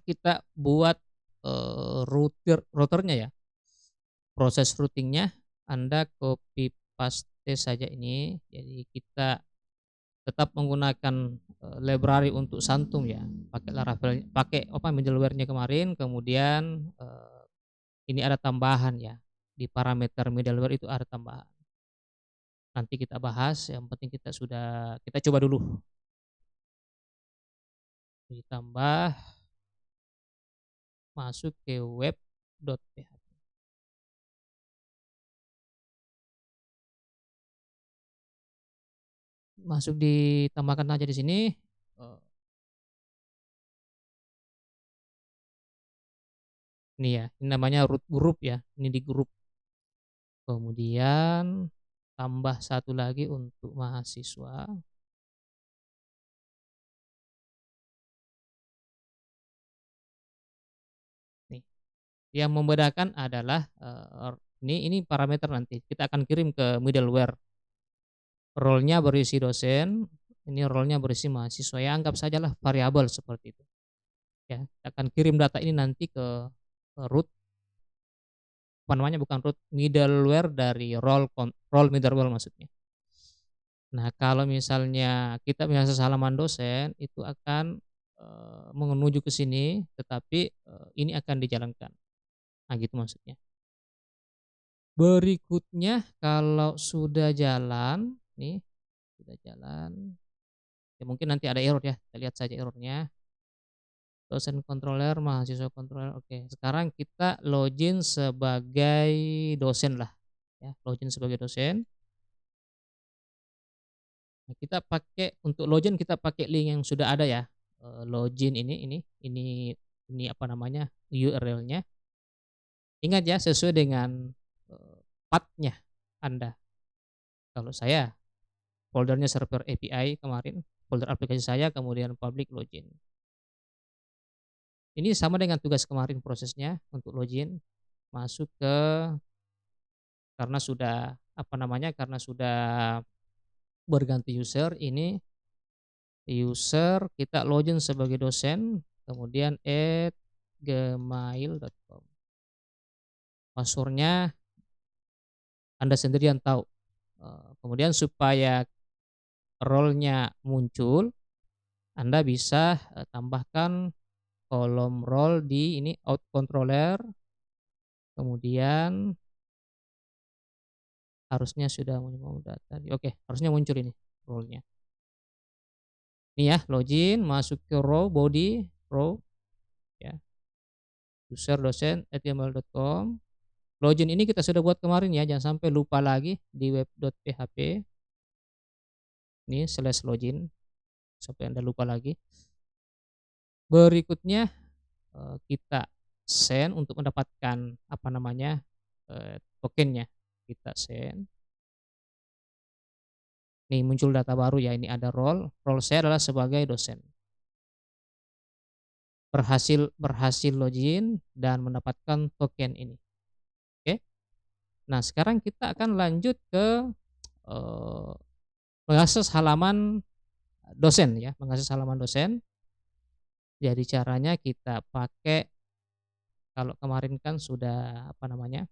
kita buat, routernya ya, proses routing-nya Anda copy paste saja ini. Jadi kita tetap menggunakan, library untuk Santum ya, pakai Laravel, pakai apa, middleware-nya kemarin, kemudian, ini ada tambahan ya, di parameter middleware itu ada tambahan. Nanti kita bahas, yang penting kita coba dulu. Ditambah, masuk ke web.php. Masuk ditambahkan aja di sini, eee, ini ya, ini namanya root group ya, ini di grup. Kemudian tambah satu lagi untuk mahasiswa. Nih, yang membedakan adalah, ini parameter nanti kita akan kirim ke middleware. Role-nya berisi dosen, ini role-nya berisi mahasiswa, ya anggap sajalah variabel seperti itu, ya. Kita akan kirim data ini nanti ke root, apa namanya, bukan root, middleware dari role middleware maksudnya. Nah, kalau misalnya kita punya akses halaman dosen, itu akan, menuju ke sini, tetapi, ini akan dijalankan. Nah, gitu maksudnya. Berikutnya kalau sudah jalan, nih, sudah jalan, ya mungkin nanti ada error ya, kita lihat saja error-nya. Dosen controller, mahasiswa controller, oke. Sekarang kita login sebagai dosen lah, ya, login sebagai dosen. Nah, kita pakai untuk login kita pakai link yang sudah ada ya, login ini apa namanya, URL-nya. Ingat ya sesuai dengan, path-nya Anda. Kalau saya foldernya server API kemarin, folder aplikasi saya kemudian public login. Ini sama dengan tugas kemarin prosesnya untuk login, masuk ke, karena sudah apa namanya, karena sudah berganti user, ini user kita login sebagai dosen, kemudian @gmail.com. Password-nya Anda sendiri yang tahu, kemudian supaya role-nya muncul, Anda bisa, tambahkan kolom role di ini out controller, kemudian harusnya sudah mau data, oke, harusnya muncul ini role-nya. Ini ya, login, masuk ke row, body, row, ya, user dosen@gmail.com. Login ini kita sudah buat kemarin ya, jangan sampai lupa lagi di web.php, ini /login, sampai Anda lupa lagi. Berikutnya, kita send untuk mendapatkan apa namanya, tokennya, kita send. Nih muncul data baru ya, ini ada role saya adalah sebagai dosen. Berhasil login dan mendapatkan token ini, oke. Nah, sekarang kita akan lanjut ke, eee, mengakses halaman dosen ya, mengakses halaman dosen. Jadi caranya kita pakai, kalau kemarin kan sudah apa namanya,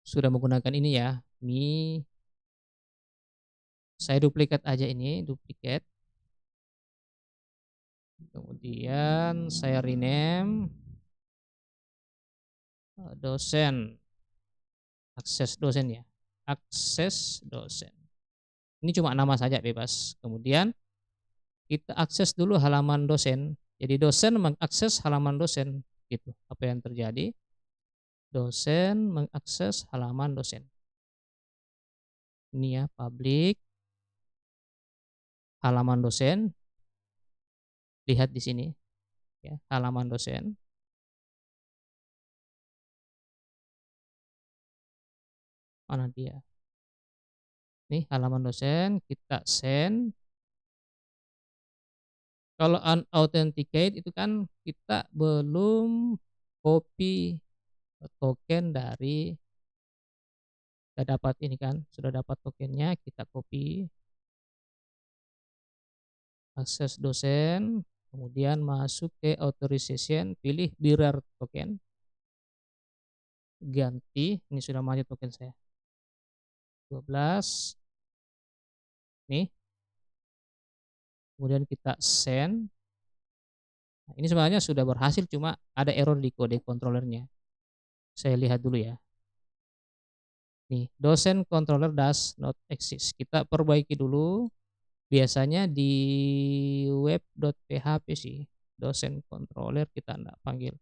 sudah menggunakan ini ya, ini saya duplikat aja ini, duplikat. Kemudian saya rename, dosen, akses dosen ya, akses dosen. Ini cuma nama saja bebas. Kemudian kita akses dulu halaman dosen. Jadi dosen mengakses halaman dosen, gitu. Apa yang terjadi? Dosen mengakses halaman dosen. Ini ya, public halaman dosen. Lihat di sini ya, halaman dosen. Mana dia? Nih halaman dosen, kita send. Kalau unauthenticate itu kan kita belum copy token dari, sudah dapat ini kan, sudah dapat tokennya, kita copy, akses dosen, Kemudian masuk ke authorization, pilih bearer token, ganti, ini sudah maju token saya, 12, nih, kemudian kita send. Nah, ini sebenarnya sudah berhasil, cuma ada error di kode controllernya. Saya lihat dulu ya. Nih, dosen controller does not exist. Kita perbaiki dulu. Biasanya di web.php sih, dosen controller kita enggak panggil.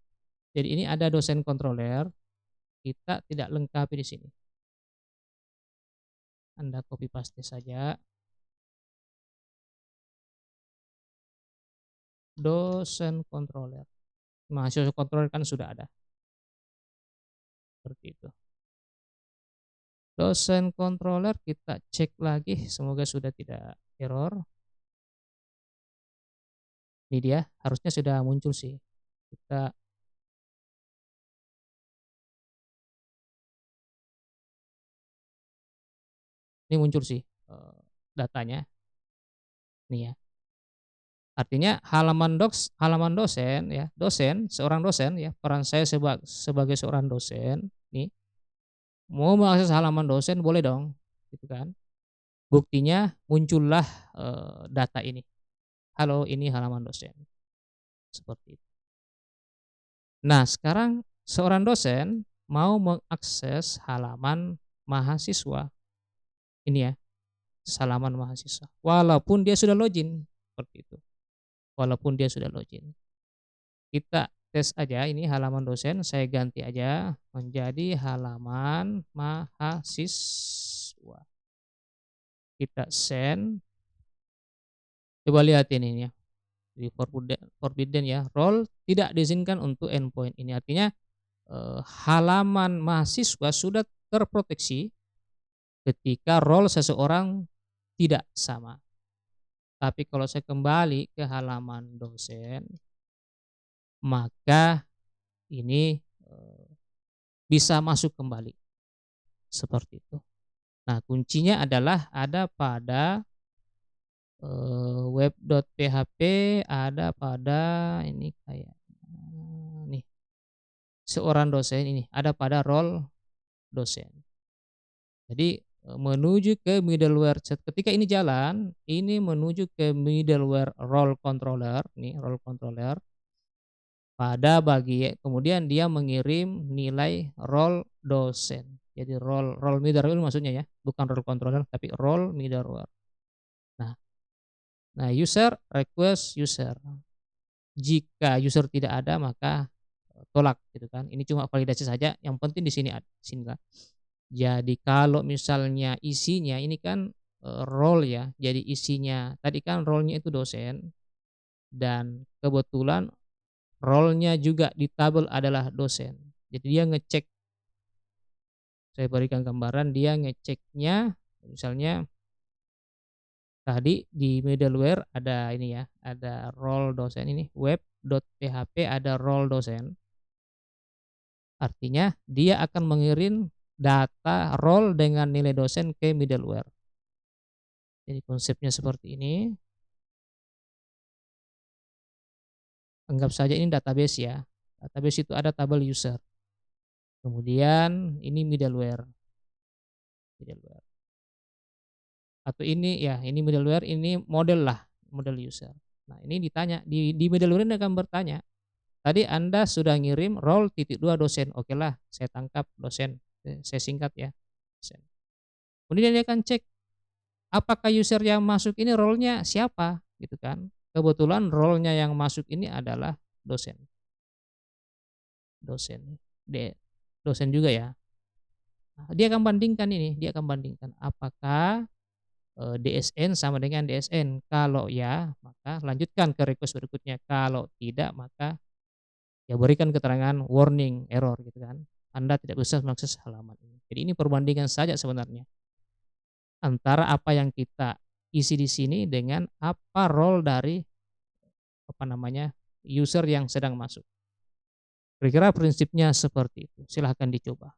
Jadi ini ada dosen controller, kita tidak lengkapi di sini. Anda copy paste saja. Dosen controller. Mahasiswa controller kan sudah ada. Seperti itu. Dosen controller kita cek lagi, semoga sudah tidak error. Ini dia, harusnya sudah muncul sih. Kita ini muncul sih datanya. Nih ya. Artinya halaman dosen ya, seorang dosen ya, peran saya sebagai seorang dosen nih, mau mengakses halaman dosen boleh dong, gitu kan. Buktinya muncullah data ini. Halo, ini halaman dosen. Seperti itu. Nah, sekarang seorang dosen mau mengakses halaman mahasiswa. Ini ya, halaman mahasiswa. Walaupun dia sudah login, seperti itu. Walaupun dia sudah login. Kita tes aja ini halaman dosen, saya ganti aja menjadi halaman mahasiswa. Kita send. Coba lihat ini ya. Di forbidden ya, role tidak diizinkan untuk endpoint. Ini artinya halaman mahasiswa sudah terproteksi ketika role seseorang tidak sama. Tapi kalau saya kembali ke halaman dosen, maka ini bisa masuk kembali. Seperti itu. Nah, kuncinya adalah ada pada web.php, ada pada ini kayak nih, seorang dosen ini, ada pada role dosen. Jadi menuju ke middleware ketika ini jalan, ini menuju ke middleware role controller, nih role controller. Pada kemudian dia mengirim nilai role dosen. Jadi role middleware maksudnya ya, bukan role controller tapi role middleware. Nah, user request user. Jika user tidak ada maka tolak gitu kan. Ini cuma validasi saja, yang penting di sinilah. Jadi kalau misalnya isinya ini kan role ya. Jadi isinya tadi kan role-nya itu dosen dan kebetulan role-nya juga di tabel adalah dosen. Jadi dia ngecek, saya berikan gambaran, dia ngeceknya misalnya tadi di middleware ada ini ya, ada role dosen ini, web.php ada role dosen. Artinya dia akan mengirim data role dengan nilai dosen ke middleware. Jadi konsepnya seperti ini. Anggap saja ini database ya. Database itu ada tabel user. Kemudian ini middleware. Atau ini ya, ini middleware, ini model lah, model user. Nah, ini ditanya di middleware ini akan bertanya, tadi Anda sudah ngirim role .2 dosen. Oke lah, saya tangkap dosen. Saya singkat ya. Dosen. Kemudian dia akan cek apakah user yang masuk ini role-nya siapa gitu kan. Kebetulan role-nya yang masuk ini adalah dosen. Dosen juga ya. Nah, dia akan bandingkan ini, dia akan bandingkan apakah DSN sama dengan DSN. Kalau ya, maka lanjutkan ke request berikutnya. Kalau tidak, maka ya berikan keterangan warning error gitu kan. Anda tidak bisa mengakses halaman ini. Jadi ini perbandingan saja sebenarnya antara apa yang kita isi di sini dengan apa role dari user yang sedang masuk. Kira-kira prinsipnya seperti itu. Silahkan dicoba.